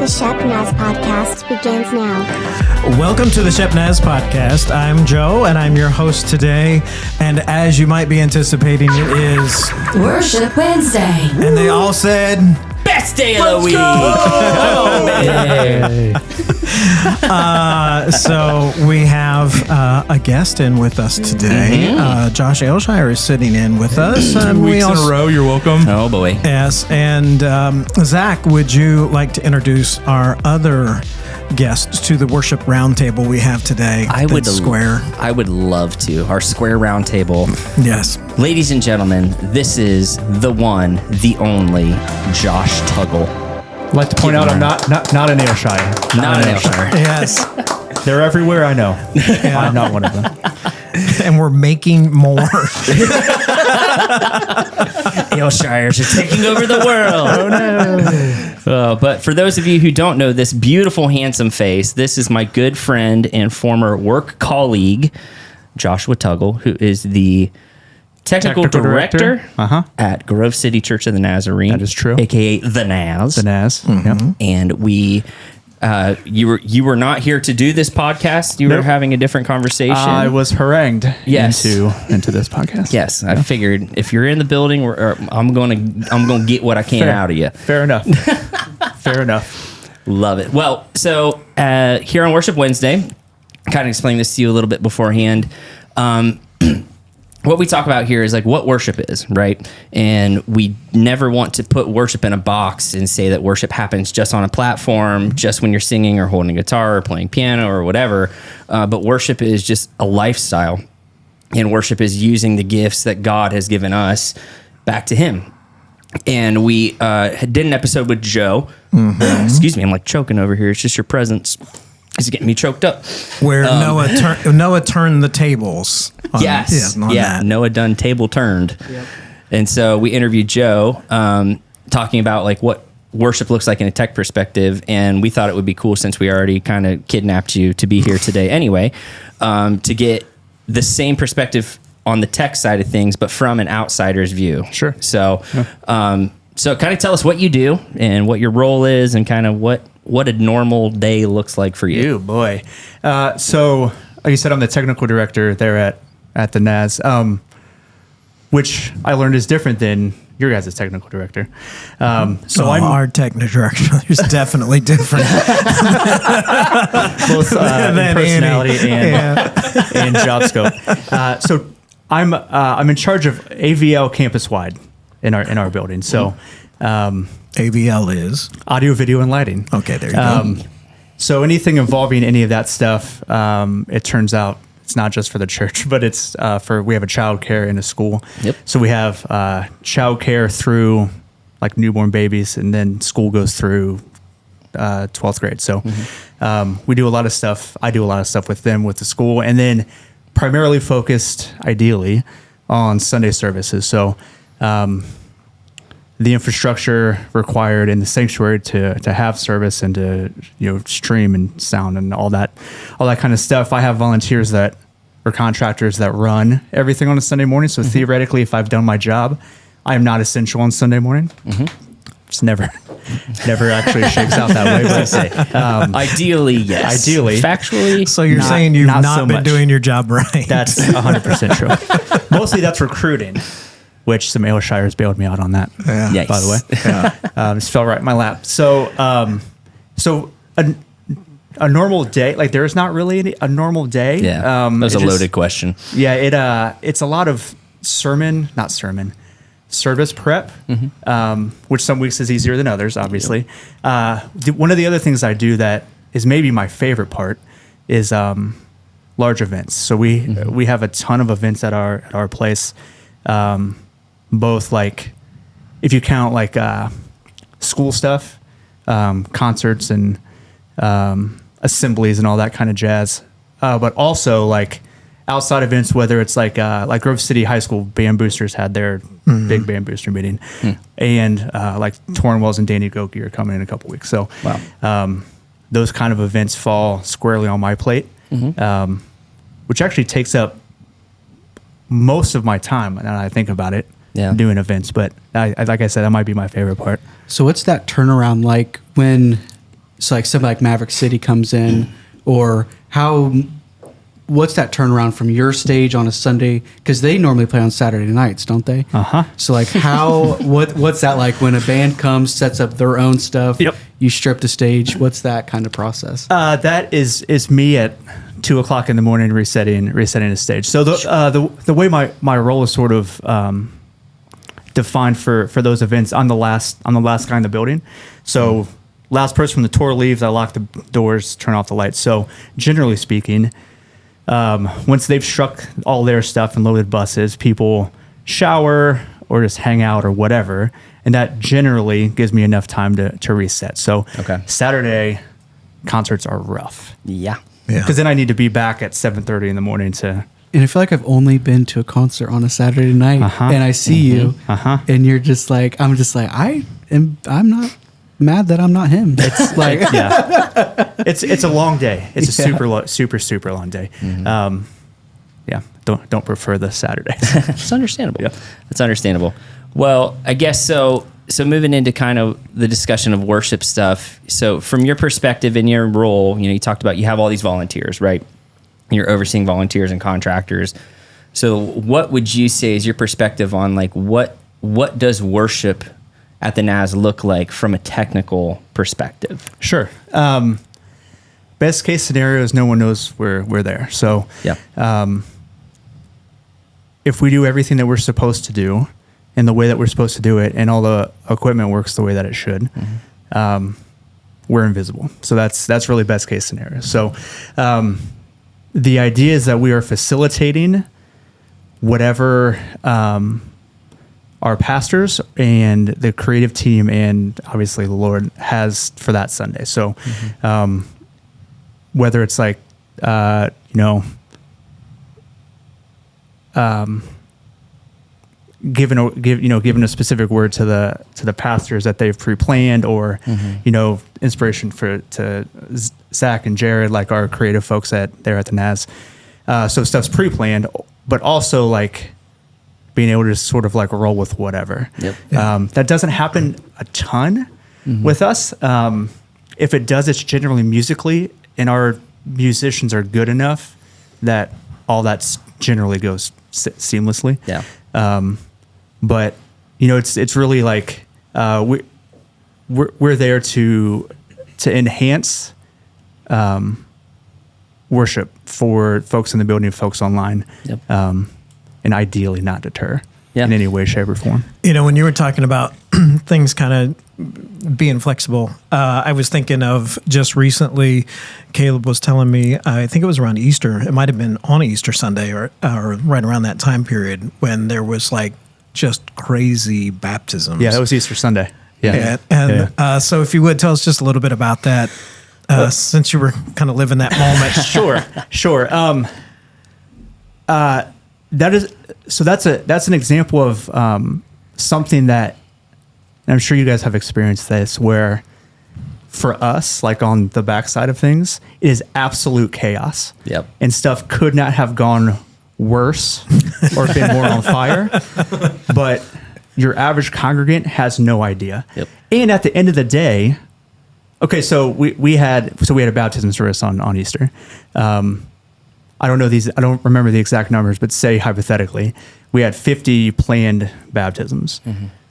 The Shepnaz Podcast begins now. Welcome to the Shepnaz Podcast. I'm Joe, and I'm your host today. And as you might be anticipating, it is Worship Wednesday. And they all said, best day of the week. So we have a guest in with us today. Josh Ailshire is sitting in with us. 2 weeks in a row. You're welcome. Oh boy. Yes, and Zach, would you like to introduce our other guests to the worship roundtable we have today? I would love to. Our square roundtable. Yes. Ladies and gentlemen, this is the one, the only Josh Tuggle. I'd like to point out I'm not an Ayrshire. Not an Ayrshire. Yes. They're everywhere, I know. I'm not one of them. And we're making more. Ayrshires are taking over the world. Oh no. But for those of you who don't know this beautiful, handsome face, this is my good friend and former work colleague, Joshua Tuggle, who is the technical director at Grove City Church of the Nazarene. That is true. AKA the Naz. The Naz. Mm-hmm. Yep. And we... you were not here to do this podcast. You were having a different conversation. I was harangued into this podcast. Yes, I figured if you're in the building, I'm gonna get what I can out of you. Fair enough. Fair enough. Love it. Well, so here on Worship Wednesday, kind of explain this to you a little bit beforehand. What we talk about here is like what worship is, right? And we never want to put worship in a box and say that worship happens just on a platform, just when you're singing or holding a guitar or playing piano or whatever. But worship is just a lifestyle. And worship is using the gifts that God has given us back to Him. And we did an episode with Joe. Mm-hmm. Excuse me, I'm like choking over here. It's just your presence. It's getting me choked up. Where Noah turned the tables. Yes. Noah done table turned. Yep. And so we interviewed Joe talking about like what worship looks like in a tech perspective. And we thought it would be cool, since we already kind of kidnapped you to be here today anyway, to get the same perspective on the tech side of things, but from an outsider's view. Sure. So, so kind of tell us what you do and what your role is and kind of what a normal day looks like for you. Ew, boy. So, like you said, I'm the technical director there at the Naz, which I learned is different than your guys' technical director. Our technical director is definitely different. Both in personality and job scope. So I'm in charge of AVL campus-wide in our building. So AVL is audio, video, and lighting. Okay, there you go. So anything involving any of that stuff, it turns out it's not just for the church, but it's we have a child care in a school. Yep. So we have child care through like newborn babies, and then school goes through 12th grade. So we do a lot of stuff. I do a lot of stuff with them, with the school, and then primarily focused, ideally, on Sunday services. So the infrastructure required in the sanctuary to have service and to stream and sound and all that kind of stuff. I have volunteers or contractors that run everything on a Sunday morning. So theoretically, if I've done my job, I am not essential on Sunday morning. Just never actually shakes out that way. But ideally, yes. Ideally, factually. So you're saying you've not been doing your job right? That's 100% true. Mostly that's recruiting, which some Ayrshires bailed me out on that, by the way. Yeah. Just fell right in my lap. So a normal day, like there's not really a normal day. Yeah, that was a loaded question. Yeah, it's a lot of service prep, which some weeks is easier than others, obviously. One of the other things I do that is maybe my favorite part is large events. So we have a ton of events at our place. Both like, if you count like school stuff, concerts and assemblies and all that kind of jazz, but also like outside events, whether it's like Grove City High School Band Boosters had their big band booster meeting, and like Tornwells and Danny Goki are coming in a couple weeks. So those kind of events fall squarely on my plate, which actually takes up most of my time now that I think about it. Doing events, but like I said, that might be my favorite part. So what's that turnaround like when So like somebody like Maverick City comes in, or what's that turnaround from your stage on a Sunday? Because they normally play on Saturday nights, don't they? So like what's that like when a band comes, sets up their own stuff? Yep. You strip the stage. What's that kind of process? That is me at 2:00 in the morning resetting the stage. So the way my role is sort of defined for those events, I'm the last guy in the building. So last person from the tour leaves, I lock the doors, turn off the lights. So generally speaking, once they've struck all their stuff and loaded buses, people shower or just hang out or whatever, and that generally gives me enough time to reset. So Saturday concerts are rough. Yeah. Because then I need to be back at 7:30 in the morning to. And I feel like I've only been to a concert on a Saturday night, and I see you, and you're just like, I'm I'm not mad that I'm not him. It's like, it's a long day. It's a super long day. Don't prefer the Saturday. It's understandable. Yeah. That's understandable. Well, I guess so. So moving into kind of the discussion of worship stuff. So from your perspective in your role, you talked about you have all these volunteers, right? You're overseeing volunteers and contractors. So what would you say is your perspective on like what does worship at the Naz look like from a technical perspective? Sure. Best case scenario is no one knows we're there. So if we do everything that we're supposed to do in the way that we're supposed to do it, and all the equipment works the way that it should, we're invisible. So that's really best case scenario. So the idea is that we are facilitating whatever our pastors and the creative team and obviously the Lord has for that Sunday. So whether it's like, given a specific word to the pastors that they've pre-planned, or inspiration to Zach and Jared, like our creative folks there at the Naz. So stuff's pre-planned, but also like being able to sort of like roll with whatever. That doesn't happen a ton with us. If it does, it's generally musically, and our musicians are good enough that all that generally goes seamlessly. But it's really like we're there to enhance worship for folks in the building, folks online, and ideally not deter in any way, shape, or form. When you were talking about things kind of being flexible, I was thinking of just recently, Caleb was telling me, I think it was around Easter, it might have been on Easter Sunday or right around that time period, when there was like just crazy baptisms. Yeah, that was Easter Sunday. So if you would tell us just a little bit about that, since you were kind of living that moment. Sure. That's an example of something that, and I'm sure you guys have experienced this, where for us, like on the backside of things, it is absolute chaos. And stuff could not have gone worse or been more on fire, but your average congregant has no idea. And at the end of the day, so we had a baptism service on Easter. I don't remember the exact numbers, but say hypothetically, we had 50 planned baptisms.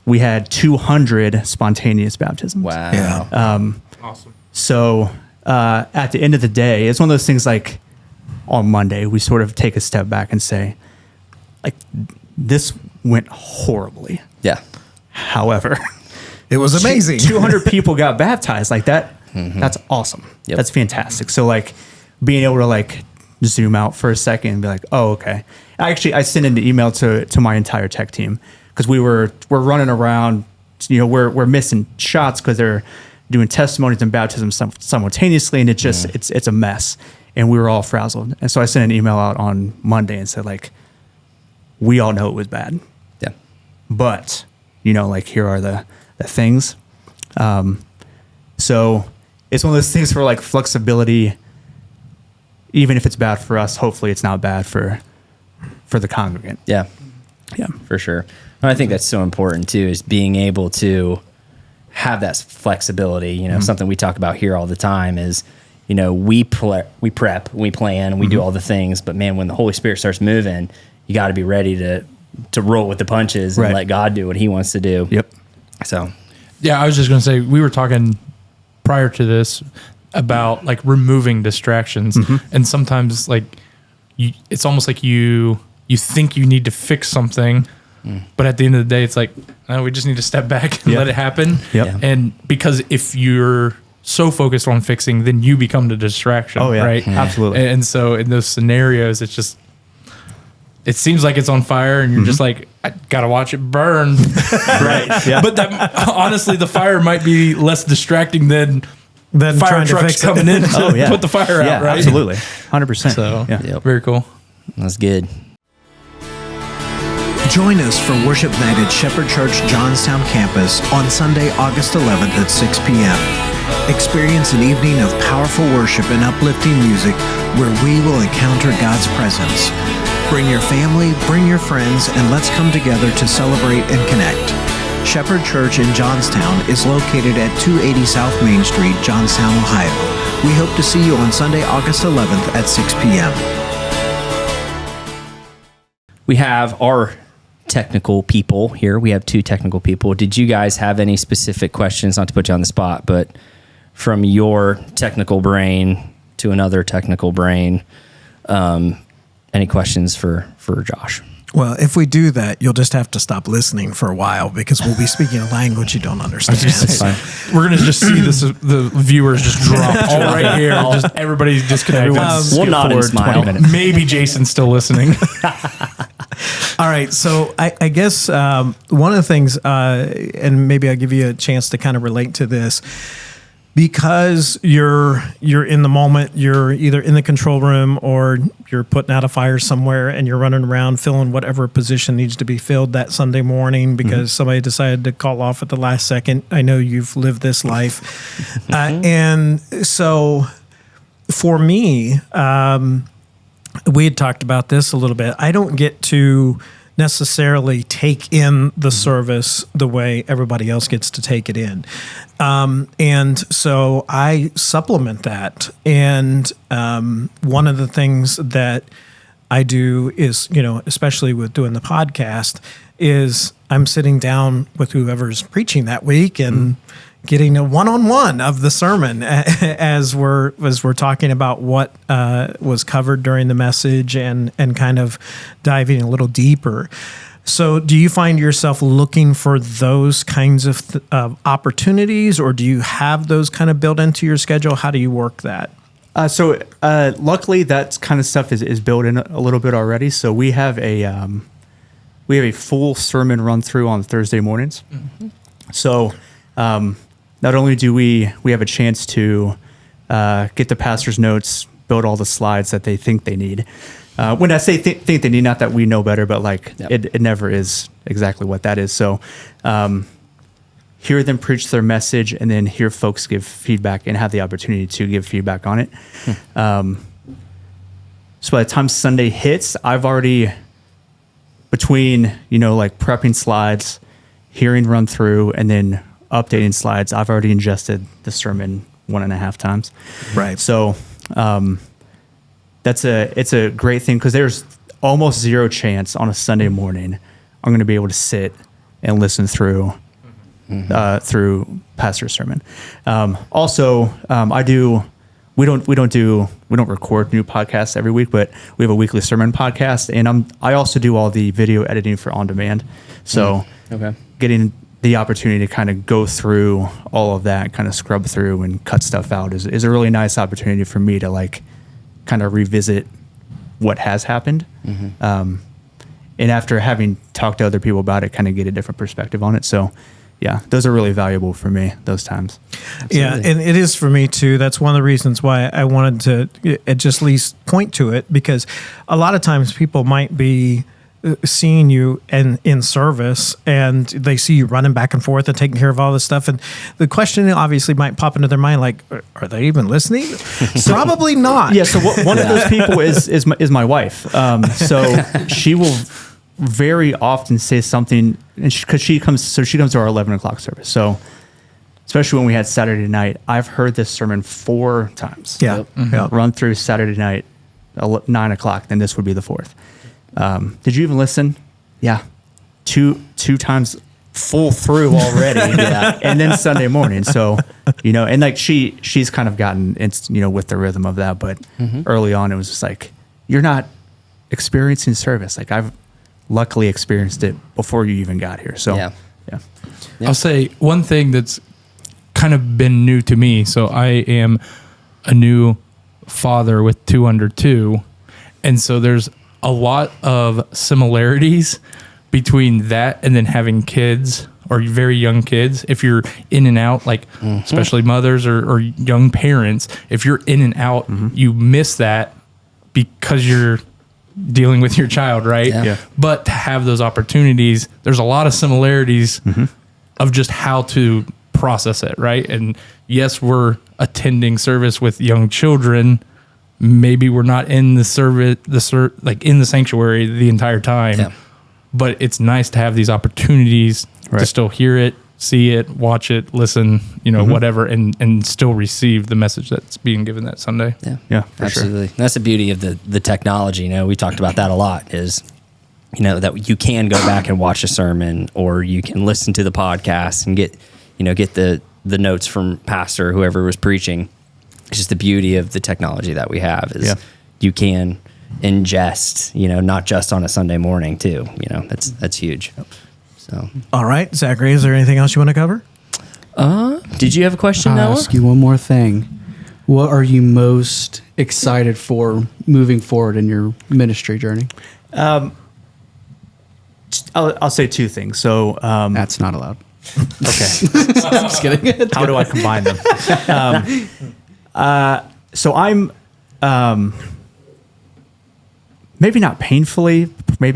We had 200 spontaneous baptisms. Wow. Awesome. So at the end of the day, it's one of those things like on Monday, we sort of take a step back and say, like, this went horribly. However, it was amazing. 200 people got baptized like that. That's awesome. That's fantastic. So like being able to like zoom out for a second and be like, oh, okay. I sent an email to my entire tech team, because we're running around, we're missing shots because they're doing testimonies and baptisms simultaneously, and it's a mess, and we were all frazzled. And so I sent an email out on Monday and said, like, we all know it was bad, but like, here are the things. So it's one of those things where like flexibility, even if it's bad for us, hopefully it's not bad for the congregant. Yeah, for sure. And I think that's so important too, is being able to have that flexibility. You know, something we talk about here all the time is, you know, we prep, we plan, and we do all the things. But man, when the Holy Spirit starts moving, you got to be ready to roll with the punches and let God do what He wants to do. Yep. So, yeah, I was just going to say, we were talking prior to this about like removing distractions, and sometimes like it's almost like you think you need to fix something, but at the end of the day, it's like, we just need to step back and let it happen. Yep. And because if you're so focused on fixing, then you become the distraction. Oh yeah, right? Absolutely. And so in those scenarios, it's just, it seems like it's on fire, and you're just like, I gotta watch it burn. Right. Yeah. But that, honestly, the fire might be less distracting than fire trying to trucks fix it. coming in to put the fire out, right? Absolutely. 100%. So, yeah. very cool. that's good. Join us for Worship Night at Shepherd Church Johnstown campus on Sunday, August 11th at 6 p.m. Experience an evening of powerful worship and uplifting music where we will encounter God's presence. Bring your family, bring your friends, and let's come together to celebrate and connect. Shepherd Church in Johnstown is located at 280 South Main Street, Johnstown, Ohio. We hope to see you on Sunday, August 11th at 6 p.m. We have our technical people here. We have 2 technical people. Did you guys have any specific questions? Not to put you on the spot, but from your technical brain to another technical brain, any questions for Josh? Well, if we do that, you'll just have to stop listening for a while because we'll be speaking a language you don't understand. We're gonna just see this. The viewers just drop all right here. Just everybody's disconnected. We'll nod and smile. Maybe Jason's still listening. All right, so I guess one of the things, and maybe I'll give you a chance to kind of relate to this, because you're in the moment, you're either in the control room or you're putting out a fire somewhere and you're running around filling whatever position needs to be filled that Sunday morning because somebody decided to call off at the last second. I know you've lived this life. And so for me, we had talked about this a little bit. I don't get to necessarily take in the service the way everybody else gets to take it in. And so I supplement that. And one of the things that I do is, you know, especially with doing the podcast, is I'm sitting down with whoever's preaching that week and getting a one-on-one of the sermon as we're talking about what was covered during the message and kind of diving a little deeper. So do you find yourself looking for those kinds of opportunities, or do you have those kind of built into your schedule? How do you work that? So luckily that kind of stuff is built in a little bit already. So we have a full sermon run through on Thursday mornings. So not only do we have a chance to get the pastor's notes, build all the slides that they think they need. When I say think they need, not that we know better, but like it never is exactly what that is. So hear them preach their message and then hear folks give feedback and have the opportunity to give feedback on it. So by the time Sunday hits, I've already, between, you know, like prepping slides, hearing run through, and then updating slides, I've already ingested the sermon 1.5 times. Right. So it's a great thing because there's almost zero chance on a Sunday morning I'm going to be able to sit and listen through pastor's sermon. We don't record new podcasts every week, but we have a weekly sermon podcast, and I also do all the video editing for on demand. So getting the opportunity to kind of go through all of that, kind of scrub through and cut stuff out is a really nice opportunity for me to like kind of revisit what has happened. And after having talked to other people about it, kind of get a different perspective on it. So yeah, those are really valuable for me, those times. Absolutely. Yeah, and it is for me too. That's one of the reasons why I wanted to just at least point to it, because a lot of times people might be seeing you in service and they see you running back and forth and taking care of all this stuff, and the question obviously might pop into their mind, like, are they even listening? Probably not. Yeah. So one of those people is my wife. So she will very often say something, and because she comes to our 11 o'clock service. So especially when we had Saturday night. I've heard this sermon 4 times. Yeah. Yeah. Run through Saturday night, 9 o'clock. Then this would be the 4th. Did you even listen? Yeah, two times full through already. Yeah, and then Sunday morning. So, and like she's kind of gotten with the rhythm of that. But early on, it was just like, you're not experiencing service. Like I've luckily experienced it before you even got here. So, yeah. I'll say one thing that's kind of been new to me. So I am a new father with 2 under 2. And so there's a lot of similarities between that and then having kids or very young kids. If you're in and out, like especially mothers or young parents, if you're in and out, you miss that because you're dealing with your child, right? Yeah. But to have those opportunities, there's a lot of similarities of just how to process it, right? And yes, we're attending service with young children. Maybe we're not in the service, like in the sanctuary the entire time. Yeah. But it's nice to have these opportunities to still hear it, see it, watch it, listen, whatever, and still receive the message that's being given that Sunday. Yeah, for Absolutely. That's the beauty of the technology. We talked about that a lot is, that you can go back and watch a sermon or you can listen to the podcast and get the notes from pastor or whoever was preaching. It's just the beauty of the technology that we have is you can ingest, not just on a Sunday morning too. That's huge. So, All right, Zachary, is there anything else you want to cover? did you have a question, I'll Noah? ask you one more thing. What are you most excited for moving forward in your ministry journey? I'll say 2 things. So, That's not allowed. okay. I'm just kidding. How do I combine them? So I'm maybe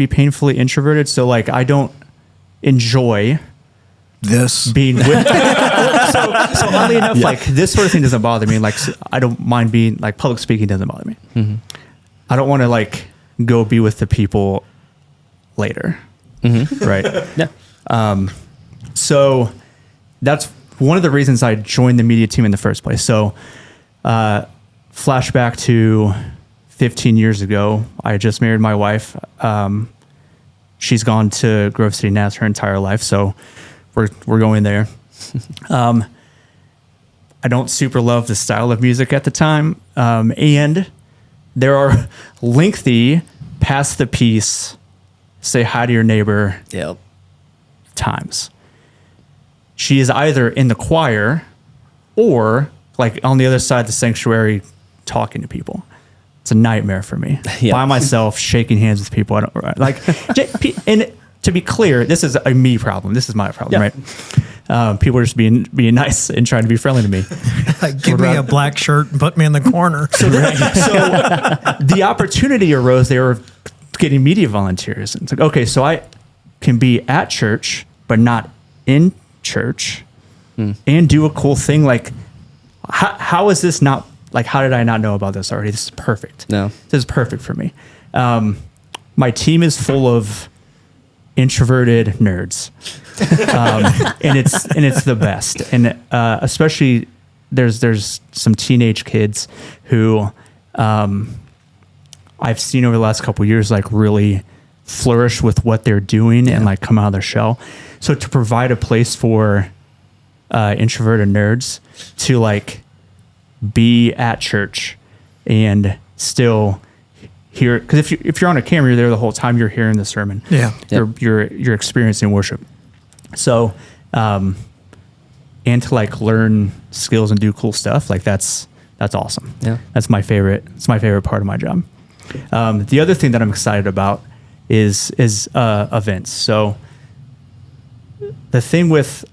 painfully introverted. So like I don't enjoy This. being with. so oddly enough, like this sort of thing doesn't bother me. Like I don't mind being like public speaking doesn't bother me. I don't want to like go be with the people later. Right. Yeah. So that's one of the reasons I joined the media team in the first place. So flashback to 15 years ago, I just married my wife. She's gone to Grove City Naz her entire life. So we're going there. I don't super love the style of music at the time. And there are lengthy pass the peace, say hi to your neighbor Yep. times. She is either in the choir or like on the other side of the sanctuary talking to people. It's a nightmare for me. Yeah. By myself, shaking hands with people. I don't like. And to be clear, this is a me problem. This is my problem, right? People are just being nice and trying to be friendly to me. Like, give me a black shirt and put me in the corner. So the opportunity arose. They were getting media volunteers. And it's like, okay, so I can be at church, but not in church and do a cool thing. Like, how is this not, like, how did I not know about this already? This is perfect. No. This is perfect for me. My team is full of introverted nerds. And it's the best. And especially there's some teenage kids who I've seen over the last couple of years, like, really flourish with what they're doing and like come out of their shell. So to provide a place for introverted nerds to like be at church and still hear, because if you're on a camera, you're there the whole time, you're hearing the sermon. Yeah. You're experiencing worship. So and to like learn skills and do cool stuff, like that's awesome. Yeah. That's my favorite. It's my favorite part of my job. The other thing that I'm excited about is events. So the thing with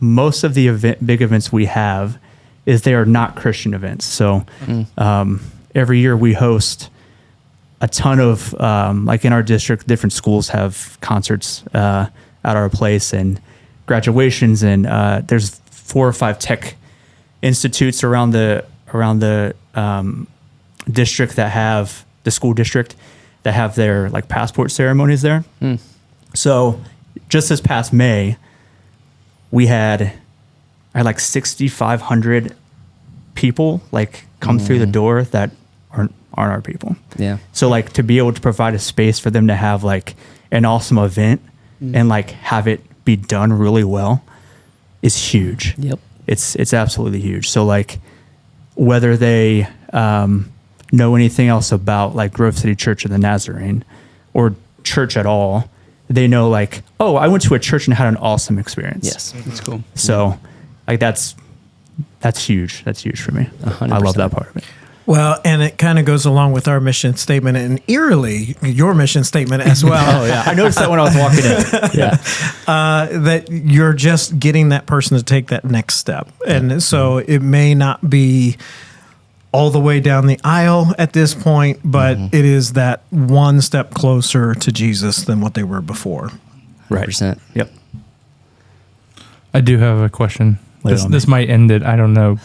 most of the big events we have is they are not Christian events. So every year we host a ton of, like in our district, different schools have concerts at our place and graduations, and there's 4 or 5 tech institutes around the district that have the school district that have their like passport ceremonies there. So just this past May, we had I had like 6,500 people like come through the door that aren't our people. Yeah. So like to be able to provide a space for them to have like an awesome event and like have it be done really well is huge. Yep. It's absolutely huge. So like whether they know anything else about like Grove City Church of the Nazarene or church at all, they know like, oh, I went to a church and had an awesome experience. Yes. That's cool. So like that's huge. That's huge for me. 100%. I love that part of it. Well, and it kind of goes along with our mission statement and eerily your mission statement as well. Oh yeah, I noticed that when I was walking in. Yeah, That you're just getting that person to take that next step. And so it may not be all the way down the aisle at this point, but it is that one step closer to Jesus than what they were before. right. 100%. Yep. I do have a question. Lay it on This me. might end it. I don't know.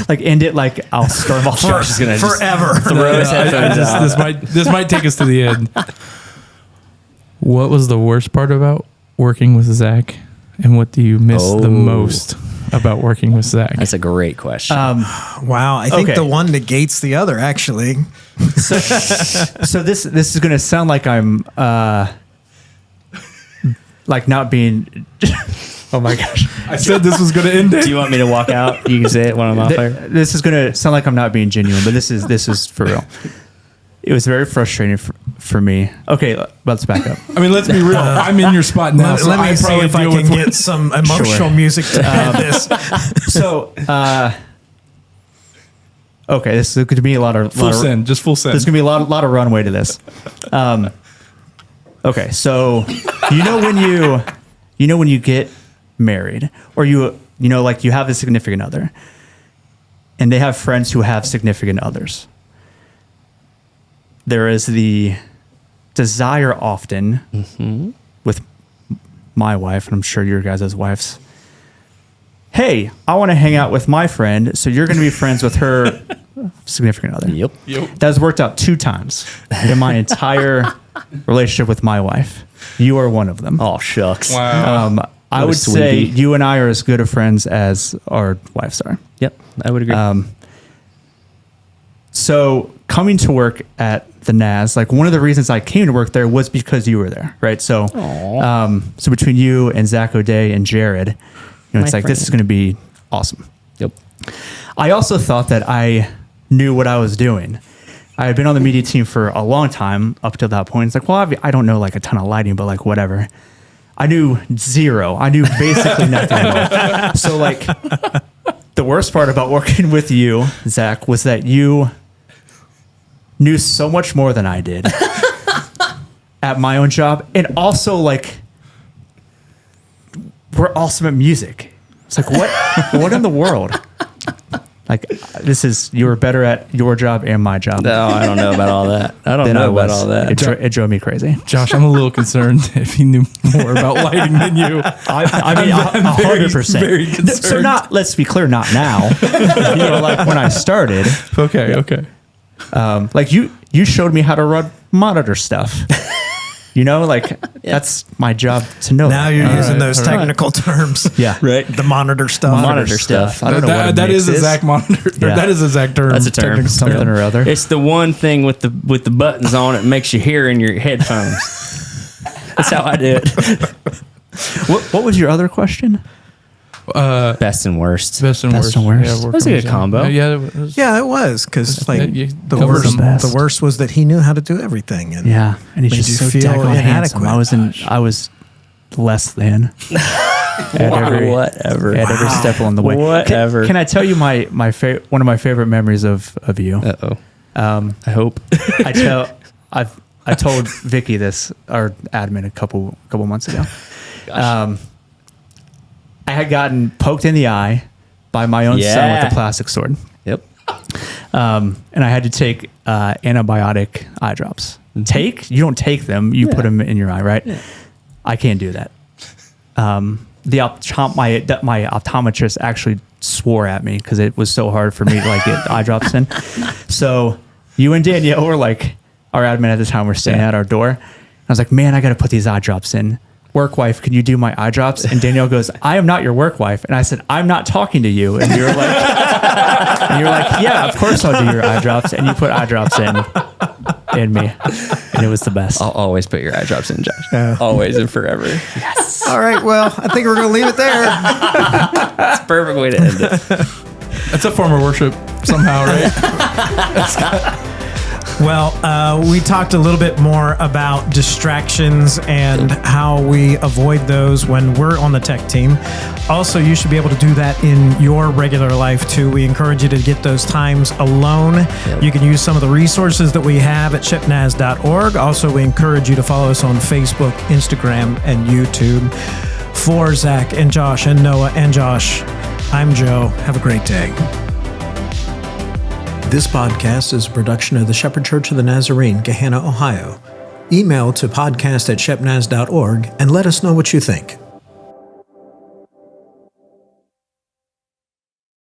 Like end it like I'll storm off. Josh is gonna just Forever. throw his headphones out. This might take us to the end. What was the worst part about working with Zach, and what do you miss the most about working with Zach? That's a great question. Wow. I think Okay. the one negates the other, actually. So this is gonna sound like I'm like not being. Oh my gosh. I said this was going to end it. Do you want me to walk out? You can say it when I'm off there. This is gonna sound like I'm not being genuine, but this is for real. It was very frustrating for me. Okay, let's back up. I mean, let's be real. I'm in your spot now, so Let me I see probably if I deal can with get some emotional Sure. music to end this. So, okay, this is going to be a lot of full send. Just full send. There's going to be a lot of runway to this. Okay, so you know when you get married, or you know like you have a significant other, and they have friends who have significant others. There is the desire often with my wife, and I'm sure your guys' wives. Hey, I want to hang out with my friend, so you're going to be friends with her significant other. Yep. That's worked out 2 times in my entire relationship with my wife. You are one of them. Oh, shucks. Wow. I a would say sweetie. you and I are as good of friends as our wives are. Yep. I would agree. So coming to work at the Naz, like one of the reasons I came to work there was because you were there, right? So, so between you and Zach O'Day and Jared, you know, it's My like this is friend. going to be awesome. Yep. I also thought that I knew what I was doing. I had been on the media team for a long time up till that point. It's like, well, I don't know like a ton of lighting, but like whatever. I knew zero. I knew basically nothing at all. So like the worst part about working with you, Zach, was that you knew so much more than I did at my own job. And also like we're awesome at music. It's like, what in the world? Like you were better at your job and my job. No, I don't know about all that. I don't than know I about was. all that. It drove me crazy. Josh, I'm a little concerned if he knew more about lighting than you. I mean, I'm very 100%. concerned. So not, let's be clear, not now. You know, like when I started, Okay. like you showed me how to run monitor stuff. You know, like that's my job to know. Now that. you're using those all right. technical terms. Yeah. Right. The monitor stuff. Monitor stuff. I don't know what a That mix is a Zach monitor. Yeah. That is a Zach term. That's a term. technical Something or other. It's the one thing with the buttons on it makes you hear in your headphones. That's how I do it. What was your other question? Best and worst. Best and Best worst. and worst. Yeah, working That's a good with Zach. combo. Yeah, it was. Yeah, it was because like you the covered worst, them. the worst was that he knew how to do everything. And Yeah, and he's made just you so feel daggone handsome. inadequate. I was less than. Whatever. At every step along the way. Whatever. Can I tell you one of my favorite memories of you? Uh-oh. I hope. I told Vicky this, our admin, a couple months ago. I had gotten poked in the eye by my own son Yeah. with a plastic sword, Yep. and I had to take antibiotic eye drops. You don't take them; you put them in your eye, right? I can't do that. My optometrist actually swore at me because it was so hard for me to like get eye drops in. So you and Danielle were like our admin at the time were standing at our door. I was like, man, I got to put these eye drops in. work wife, can you do my eye drops? And Danielle goes, I am not your work wife. And I said, I'm not talking to you. And you're like, yeah, of course I'll do your eye drops. And you put eye drops in me. And it was the best. I'll always put your eye drops in, Josh. Always and forever. Yes. All right. Well, I think we're going to leave it there. That's a perfect way to end it. That's a form of worship somehow, right? Well, we talked a little bit more about distractions and how we avoid those when we're on the tech team. Also, you should be able to do that in your regular life too. We encourage you to get those times alone. Yep. You can use some of the resources that we have at shepnaz.org. Also, we encourage you to follow us on Facebook, Instagram, and YouTube. For Zach and Josh and Noah and Josh, I'm Joe. Have a great day. This podcast is a production of the Shepherd Church of the Nazarene, Gahanna, Ohio. Email to podcast@shepnaz.org and let us know what you think.